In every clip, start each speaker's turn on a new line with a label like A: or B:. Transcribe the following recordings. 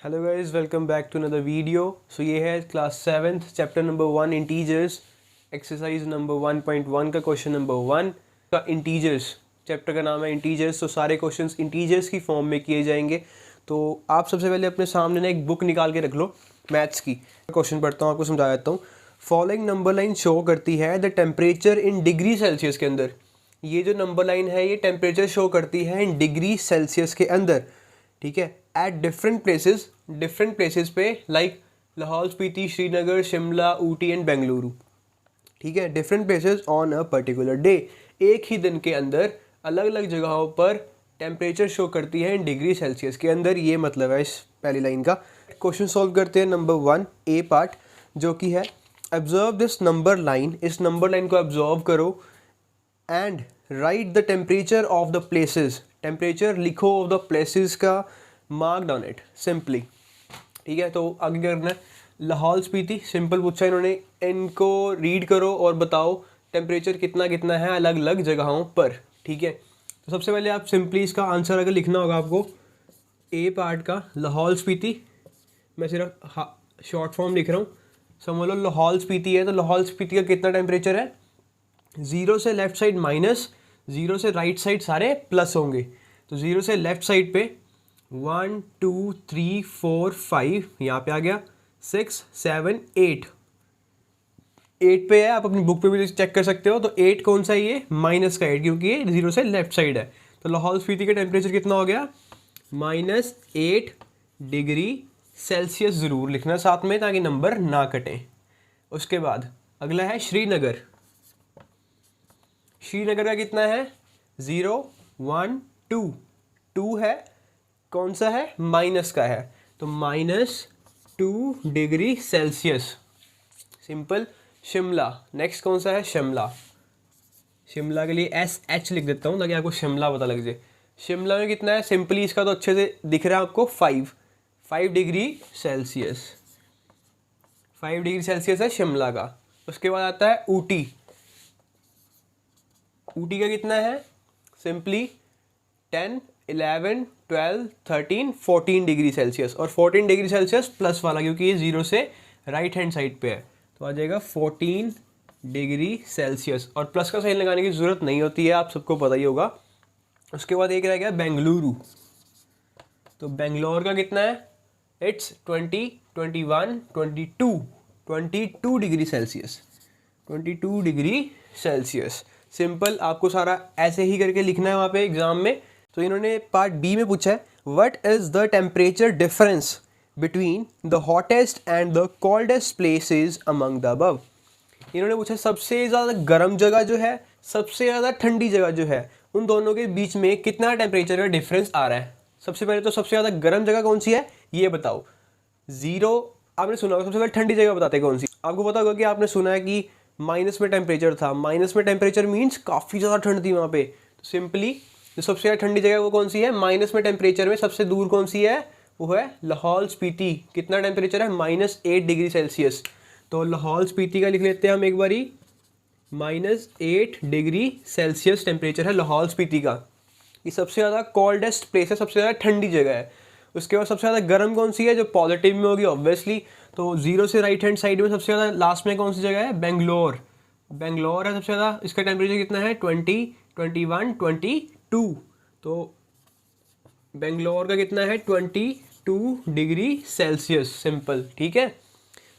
A: Hello guys, welcome back to another video. So ये है class 7th chapter number 1 integers, exercise number 1.1 का question number 1 का integers. Chapter का नाम है इंटीजर्स। तो सारे क्वेश्चंस इंटीजर्स की फॉर्म में किए जाएंगे। तो आप सबसे पहले अपने सामने ना एक बुक निकाल के रख लो मैथ्स की। क्वेश्चन पढ़ता हूँ, आपको समझा देता हूँ। फॉलोइंग नंबर लाइन शो करती है the temperature in degree Celsius के अंदर। ये जो नंबर लाइन है ये टेम्परेचर शो करती है इन डिग्री सेल्सियस के अंदर, ठीक है। एट डिफरेंट प्लेसेस पे लाइक लाहौल स्पीति, श्रीनगर, शिमला, ऊटी एंड बेंगलुरु, ठीक है। Different places on a particular day, एक ही दिन के अंदर अलग अलग जगहों पर टेम्परेचर शो करती है इन डिग्री सेल्सियस के अंदर। ये मतलब है इस पहली लाइन का। क्वेश्चन सॉल्व करते हैं। नंबर 1 ए पार्ट जो कि है ऑब्जर्व दिस नंबर लाइन। इस नंबर लाइन को ऑब्जर्व करो and right the temperature of the places. Temperature लिखो ऑफ द प्लेसेस का, मार्क डाउन इट सिंपली, ठीक है। तो आगे करना है लाहौल स्पीति, सिंपल पूछा इन्होंने। इनको रीड करो और बताओ टेम्परेचर कितना कितना है अलग अलग जगहों पर, ठीक है। तो सबसे पहले आप सिंपली इसका आंसर अगर लिखना होगा आपको ए पार्ट का लाहौल स्पीति, मैं सिर्फ शॉर्ट फॉर्म लिख रहा हूँ। समझ लो लाहौल स्पीति है तो लाहौल स्पीति का कितना टेम्परेचर है, 0 से लेफ्ट साइड माइनस, 0 से राइट साइड सारे प्लस होंगे। तो 0 से लेफ्ट साइड पे 1 2 3 4 5 यहाँ पे आ गया, 6 7 8 8 पे है। आप अपनी बुक पे भी चेक कर सकते हो। तो 8 कौन सा है, ये माइनस का 8, क्योंकि ये 0 से लेफ्ट साइड है। तो लाहौल स्पीति का टेम्परेचर कितना हो गया, -8 डिग्री सेल्सियस। ज़रूर लिखना साथ में ताकि नंबर ना कटे। उसके बाद अगला है श्रीनगर। श्रीनगर का कितना है, 0 1 2 2 है, कौन सा है, माइनस का है। तो -2 degree Celsius. Simple. Shimla next कौन सा है, शिमला। शिमला के लिए SH लिख देता हूँ ताकि आपको शिमला पता लग जाए। शिमला में कितना है, सिंपली इसका तो अच्छे से दिख रहा है आपको, 5 डिग्री सेल्सियस। 5 डिग्री सेल्सियस है शिमला का। उसके बाद आता है ऊटी। ऊटी का कितना है, सिंपली 10 11 12 13 14 डिग्री सेल्सियस। और 14 डिग्री सेल्सियस प्लस वाला, क्योंकि ये 0 से राइट हैंड साइड पे है। तो आ जाएगा 14 डिग्री सेल्सियस। और प्लस का साइन लगाने की ज़रूरत नहीं होती है, आप सबको पता ही होगा। उसके बाद एक रह गया बेंगलुरु। तो बेंगलोर का कितना है, it's 20 21 22 degree Celsius. 22 degree Celsius. Simple, आपको सारा ऐसे ही करके लिखना है वहाँ पे एग्जाम में। तो इन्होंने पार्ट बी में पूछा है what is the temperature difference between the hottest and the coldest places among the above. इन्होंने पूछा सबसे ज़्यादा गर्म जगह जो है, सबसे ज़्यादा ठंडी जगह जो है, उन दोनों के बीच में कितना टेम्परेचर का डिफरेंस आ रहा है। सबसे पहले तो सबसे ज़्यादा गर्म जगह कौन सी है ये बताओ। 0 आपने सुना होगा। सबसे पहले ठंडी जगह बताते हैं कौन सी। आपको पता होगा कि आपने सुना है कि माइनस में टेम्परेचर था। माइनस में टेम्परेचर मीन्स काफ़ी ज़्यादा ठंड थी वहाँ पे। तो सिंपली जो सबसे ज़्यादा ठंडी जगह वो कौन सी है, माइनस में टेम्परेचर में सबसे दूर कौन सी है, वो है लाहौल स्पीति। कितना टेम्परेचर है, -8 डिग्री सेल्सियस। तो लाहौल स्पीति का लिख लेते हैं हम एक बारी, -8 डिग्री सेल्सियस टेम्परेचर है लाहौल स्पीति का। ये सबसे ज़्यादा कोल्डेस्ट प्लेस है, सबसे ज़्यादा ठंडी जगह है। उसके बाद सबसे ज़्यादा गर्म कौन सी है, जो पॉजिटिव में होगी ऑब्वियसली। तो 0 से राइट हैंड साइड में सबसे ज़्यादा लास्ट में कौन सी जगह है, बेंगलोर। बेंगलोर है सबसे ज़्यादा। इसका टेम्परेचर कितना है, 20 21 22। तो बेंगलोर का कितना है, 22 डिग्री सेल्सियस। सिंपल, ठीक है।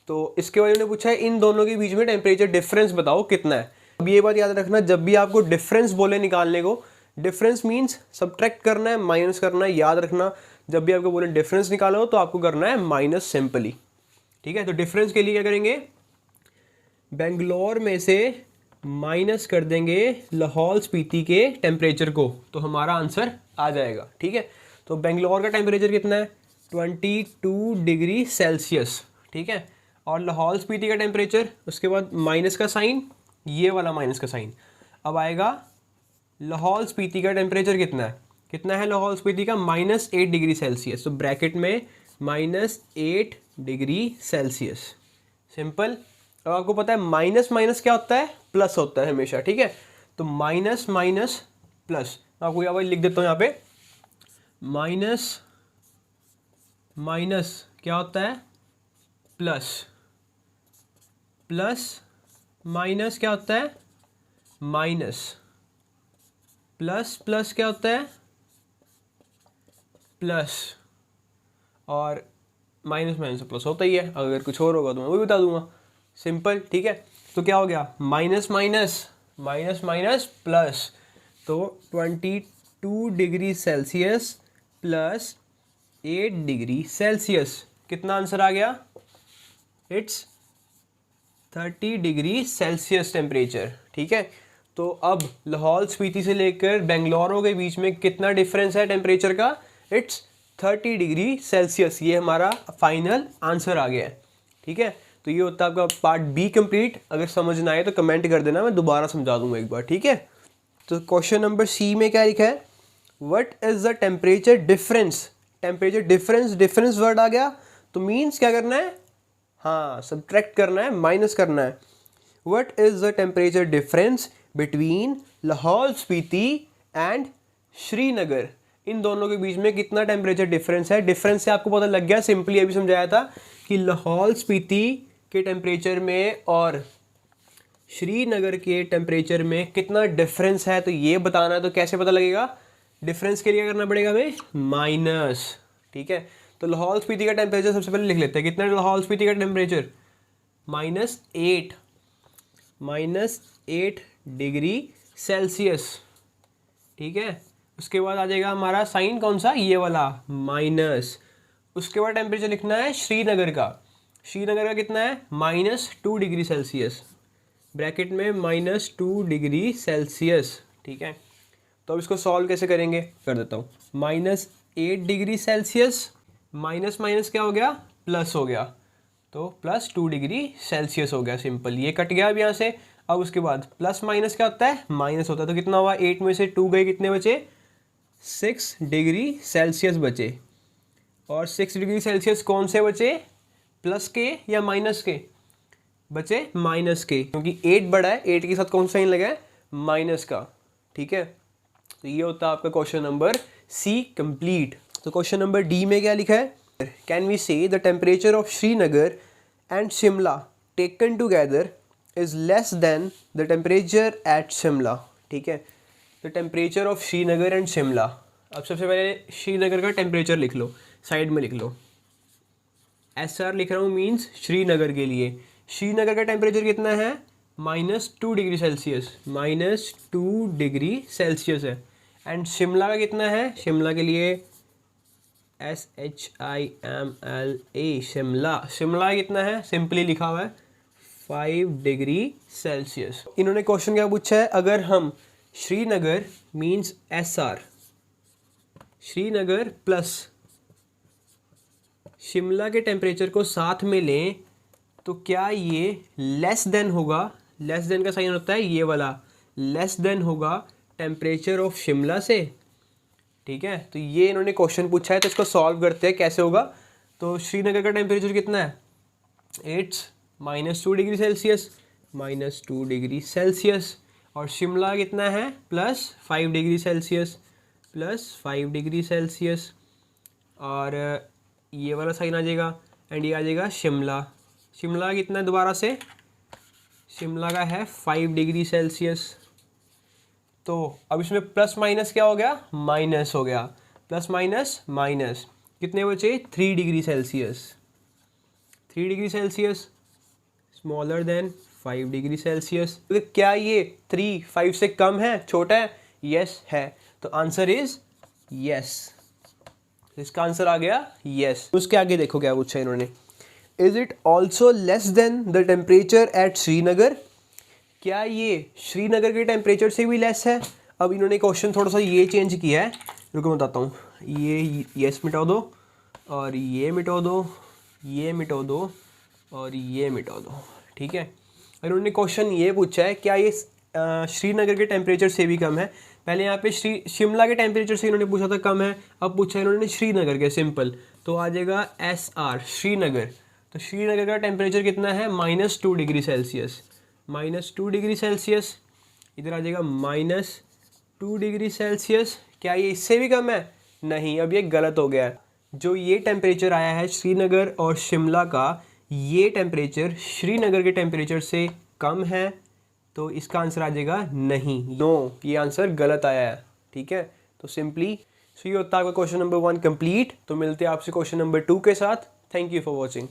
A: तो इसके बाद उन्होंने पूछा है इन दोनों के बीच में टेम्परेचर डिफरेंस बताओ कितना है। अब ये बात याद रखना, जब भी आपको डिफरेंस बोले निकालने को, डिफरेंस मीन्स सब्ट्रैक्ट करना है, माइनस करना है, याद रखना। जब भी आपको बोले डिफरेंस निकालो तो आपको करना है माइनस सिंपली, ठीक है। तो डिफरेंस के लिए क्या करेंगे, बेंगलोर में से माइनस कर देंगे लाहौल स्पीति के टेम्परेचर को, तो हमारा आंसर आ जाएगा, ठीक है। तो बेंगलोर का टेम्परेचर कितना है, 22 डिग्री सेल्सियस, ठीक है। और लाहौल स्पीति का टेम्परेचर, उसके बाद माइनस का साइन, ये वाला माइनस का साइन। अब आएगा लाहौल स्पीति का टेम्परेचर कितना है लाहौल स्पीति का, -8 डिग्री सेल्सियस। तो ब्रैकेट में -8 डिग्री सेल्सियस। सिंपल। अब आपको पता है माइनस माइनस क्या होता है, प्लस होता है हमेशा, ठीक है। तो माइनस माइनस प्लस, आपको यहाँ पर लिख देता हूँ यहाँ पे माइनस क्या होता है प्लस, प्लस माइनस क्या होता है माइनस, प्लस प्लस क्या होता है प्लस, और माइनस माइनस प्लस होता ही है, अगर कुछ और होगा तो मैं वो भी बता दूंगा, सिंपल। ठीक है, तो क्या हो गया minus minus minus minus plus, तो 22 degree Celsius plus 8 degree Celsius, कितना आंसर आ गया, इट्स 30 डिग्री सेल्सियस टेम्परेचर। ठीक है, तो अब लाहौल स्पीति से लेकर बेंगलुरु के बीच में कितना डिफरेंस है टेम्परेचर का, इट्स 30 डिग्री सेल्सियस। ये हमारा फाइनल आंसर आ गया है। ठीक है, तो ये होता है आपका पार्ट बी कंप्लीट। अगर समझ ना आए तो कमेंट कर देना, मैं दोबारा समझा दूंगा एक बार। ठीक है, तो क्वेश्चन नंबर सी में क्या लिखा है, what is the temperature difference. Temperature difference, difference word आ गया तो मीन्स क्या करना है, हाँ सब्ट्रैक्ट करना है, माइनस करना है। What is the temperature difference between Lahaul Spiti and Srinagar, इन दोनों के बीच में कितना टेम्परेचर डिफरेंस है। डिफरेंस से आपको पता लग गया, सिंपली अभी समझाया था कि लाहौल स्पीति के टेम्परेचर में और श्रीनगर के टेम्परेचर में कितना डिफरेंस है, तो ये बताना है। तो कैसे पता लगेगा, डिफरेंस के लिए करना पड़ेगा हमें माइनस। ठीक है, तो लाहौल स्पीति का टेम्परेचर सबसे पहले लिख लेते हैं, कितना है लाहौल स्पीति का टेम्परेचर, -8, -8 डिग्री सेल्सियस। ठीक है, उसके बाद आ जाएगा हमारा साइन कौन सा, ये वाला माइनस। उसके बाद टेम्परेचर लिखना है श्रीनगर का, श्रीनगर का कितना है -2 डिग्री सेल्सियस, ब्रैकेट में -2 डिग्री सेल्सियस। ठीक है, तो अब इसको सॉल्व कैसे करेंगे, कर देता हूँ। -8 डिग्री सेल्सियस माइनस माइनस क्या हो गया, प्लस हो गया, तो +2 डिग्री सेल्सियस हो गया, सिंपल। ये कट गया अब यहाँ से। अब उसके बाद प्लस माइनस क्या होता है, माइनस होता है, तो कितना हुआ, 8 में से 2 गए, कितने बचे, 6 डिग्री सेल्सियस बचे। और 6 डिग्री सेल्सियस कौन से बचे, प्लस के या माइनस के, बचे माइनस के, क्योंकि 8 बड़ा है, 8 के साथ कौन सा साइन लगा है, माइनस का। ठीक है, तो ये होता है आपका क्वेश्चन नंबर सी कंप्लीट। तो क्वेश्चन नंबर डी में क्या लिखा है, कैन वी से the temperature of Srinagar and Shimla taken together is less than the temperature at Shimla. ठीक है, the temperature of Srinagar and Shimla. अब सबसे पहले श्रीनगर का टेम्परेचर लिख लो, साइड में लिख लो, SR लिख रहा हूँ, मीन्स श्रीनगर के लिए। श्रीनगर का टेम्परेचर कितना है, -2 डिग्री सेल्सियस, -2 डिग्री सेल्सियस है। एंड शिमला का कितना है, शिमला के लिए SHIMLA, शिमला, शिमला कितना है, सिंपली लिखा हुआ है 5 डिग्री सेल्सियस। इन्होंने क्वेश्चन क्या पूछा है, अगर हम Srinagar means SR, Srinagar plus Shimla के टेम्परेचर को साथ में लें तो क्या ये लेस देन होगा, लेस देन का साइन होता है ये वाला, लेस देन होगा टेम्परेचर ऑफ शिमला से। ठीक है, तो ये इन्होंने क्वेश्चन पूछा है, तो इसको सॉल्व करते हैं कैसे होगा। तो श्रीनगर का टेम्परेचर कितना है, it's -2 degree Celsius, -2 degree Celsius, और शिमला कितना है, +5 डिग्री सेल्सियस, +5 डिग्री सेल्सियस, और ये वाला साइन आ जाएगा, एंड ये आ जाएगा शिमला। शिमला कितना है दोबारा से, शिमला का है 5 डिग्री सेल्सियस। तो अब इसमें प्लस माइनस क्या हो गया, माइनस हो गया, प्लस माइनस माइनस, कितने बचे, 3 degree Celsius, 3 degree Celsius smaller than 5 degree Celsius. तो क्या ये 3 5 से कम है, छोटा है, यस है, तो आंसर इज यस। इसका आंसर आ गया यस। उसके आगे देखो क्या पूछा इन्होंने, is it also less than the temperature at Srinagar, क्या ये श्रीनगर के टेम्परेचर से भी लेस है। अब इन्होंने क्वेश्चन थोड़ा सा ये चेंज किया है, रुको मैं बताता हूँ। ये यस मिटा दो, और ये मिटा दो, ये मिटा दो, और ये मिटा दो। ठीक है, इन्होंने क्वेश्चन ये पूछा है क्या ये श्रीनगर के टेम्परेचर से भी कम है। पहले यहाँ पे शिमला के टेम्परेचर से इन्होंने पूछा था कम है, अब पूछा इन्होंने श्रीनगर के, सिंपल। तो आ जाएगा SR श्रीनगर। तो श्रीनगर का टेम्परेचर कितना है, -2 डिग्री सेल्सियस, -2 डिग्री सेल्सियस, इधर आ जाएगा -2 डिग्री सेल्सियस। क्या ये इससे भी कम है, नहीं, अब ये गलत हो गया है। जो ये टेम्परेचर आया है श्रीनगर और शिमला का, ये टेम्परेचर श्रीनगर के टेम्परेचर से कम है, तो इसका आंसर आ जाएगा नहीं, नो, ये आंसर गलत आया है। ठीक है, तो सिंपली सो ये होता है आपका क्वेश्चन नंबर 1 कंप्लीट। तो मिलते हैं आपसे क्वेश्चन नंबर 2 के साथ। Thank you for watching.